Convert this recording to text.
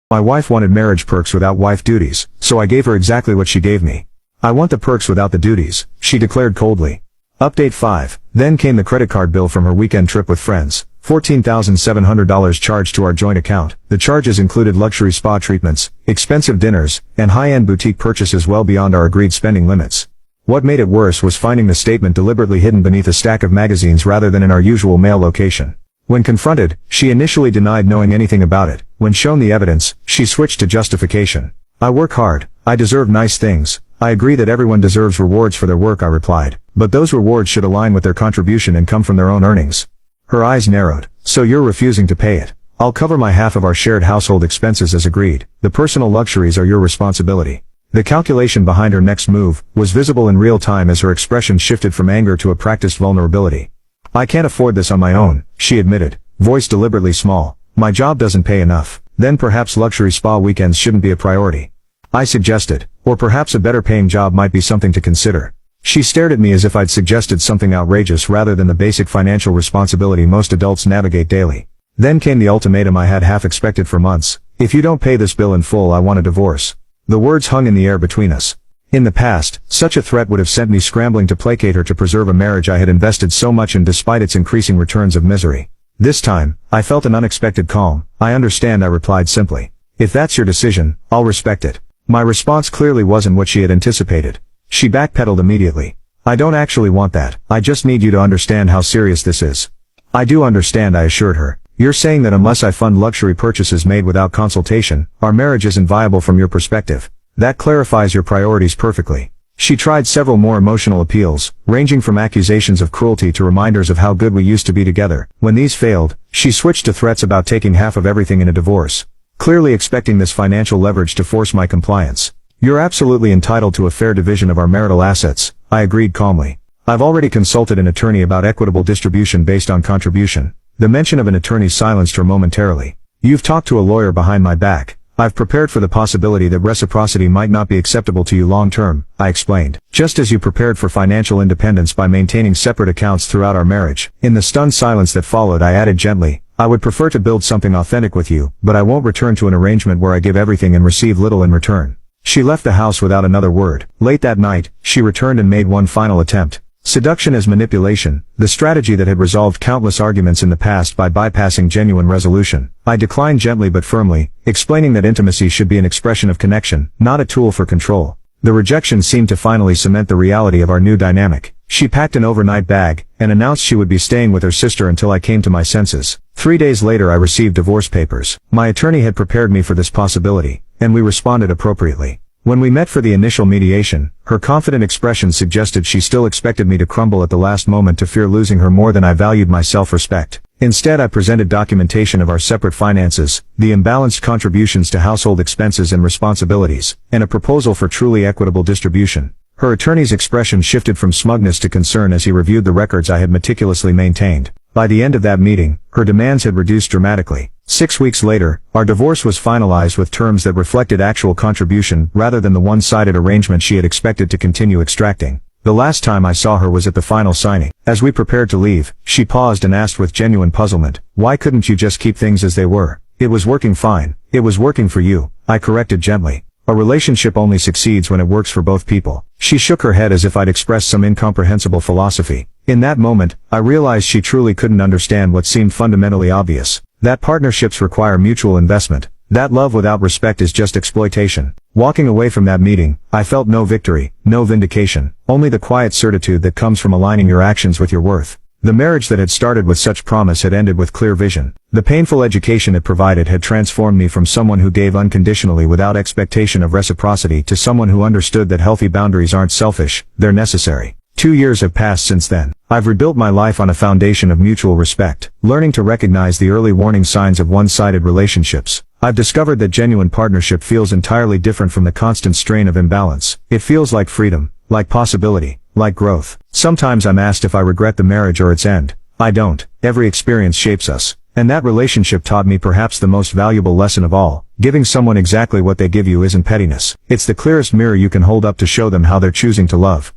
My wife wanted marriage perks without wife duties, so I gave her exactly what she gave me. I want the perks without the duties, she declared coldly. Update 5. Then came the credit card bill from her weekend trip with friends. $14,700 charged to our joint account. The charges included luxury spa treatments, expensive dinners, and high-end boutique purchases well beyond our agreed spending limits. What made it worse was finding the statement deliberately hidden beneath a stack of magazines rather than in our usual mail location. When confronted, she initially denied knowing anything about it. When shown the evidence, she switched to justification. I work hard, I deserve nice things. I agree that everyone deserves rewards for their work, I replied, but those rewards should align with their contribution and come from their own earnings. Her eyes narrowed. So you're refusing to pay it. I'll cover my half of our shared household expenses as agreed. The personal luxuries are your responsibility. The calculation behind her next move was visible in real time as her expression shifted from anger to a practiced vulnerability. I can't afford this on my own, she admitted, voice deliberately small. My job doesn't pay enough. Then perhaps luxury spa weekends shouldn't be a priority. I suggested, or perhaps a better paying job might be something to consider. She stared at me as if I'd suggested something outrageous rather than the basic financial responsibility most adults navigate daily. Then came the ultimatum I had half expected for months. If you don't pay this bill in full, I want a divorce. The words hung in the air between us. In the past, such a threat would have sent me scrambling to placate her to preserve a marriage I had invested so much in despite its increasing returns of misery. This time, I felt an unexpected calm. I understand, I replied simply. If that's your decision, I'll respect it. My response clearly wasn't what she had anticipated. She backpedaled immediately. I don't actually want that. I just need you to understand how serious this is. I do understand, I assured her. You're saying that unless I fund luxury purchases made without consultation, our marriage isn't viable from your perspective. That clarifies your priorities perfectly. She tried several more emotional appeals, ranging from accusations of cruelty to reminders of how good we used to be together. When these failed, she switched to threats about taking half of everything in a divorce, clearly expecting this financial leverage to force my compliance. You're absolutely entitled to a fair division of our marital assets, I agreed calmly. I've already consulted an attorney about equitable distribution based on contribution. The mention of an attorney silenced her momentarily. You've talked to a lawyer behind my back. I've prepared for the possibility that reciprocity might not be acceptable to you long term, I explained. Just as you prepared for financial independence by maintaining separate accounts throughout our marriage. In the stunned silence that followed, I added gently, I would prefer to build something authentic with you, but I won't return to an arrangement where I give everything and receive little in return. She left the house without another word. Late that night, she returned and made one final attempt. Seduction as manipulation, the strategy that had resolved countless arguments in the past by bypassing genuine resolution. I declined gently but firmly, explaining that intimacy should be an expression of connection, not a tool for control. The rejection seemed to finally cement the reality of our new dynamic. She packed an overnight bag, and announced she would be staying with her sister until I came to my senses. 3 days later I received divorce papers. My attorney had prepared me for this possibility, and we responded appropriately. When we met for the initial mediation, her confident expression suggested she still expected me to crumble at the last moment to fear losing her more than I valued my self-respect. Instead, I presented documentation of our separate finances, the imbalanced contributions to household expenses and responsibilities, and a proposal for truly equitable distribution. Her attorney's expression shifted from smugness to concern as he reviewed the records I had meticulously maintained. By the end of that meeting, her demands had reduced dramatically. 6 weeks later, our divorce was finalized with terms that reflected actual contribution rather than the one-sided arrangement she had expected to continue extracting. The last time I saw her was at the final signing. As we prepared to leave, she paused and asked with genuine puzzlement, "Why couldn't you just keep things as they were? It was working fine. It was working for you," I corrected gently. A relationship only succeeds when it works for both people. She shook her head as if I'd expressed some incomprehensible philosophy. In that moment, I realized she truly couldn't understand what seemed fundamentally obvious. That partnerships require mutual investment. That love without respect is just exploitation. Walking away from that meeting, I felt no victory, no vindication, only the quiet certitude that comes from aligning your actions with your worth. The marriage that had started with such promise had ended with clear vision. The painful education it provided had transformed me from someone who gave unconditionally without expectation of reciprocity to someone who understood that healthy boundaries aren't selfish, they're necessary. 2 years have passed since then. I've rebuilt my life on a foundation of mutual respect, learning to recognize the early warning signs of one-sided relationships. I've discovered that genuine partnership feels entirely different from the constant strain of imbalance. It feels like freedom, like possibility, like growth. Sometimes I'm asked if I regret the marriage or its end. I don't. Every experience shapes us. And that relationship taught me perhaps the most valuable lesson of all. Giving someone exactly what they give you isn't pettiness. It's the clearest mirror you can hold up to show them how they're choosing to love.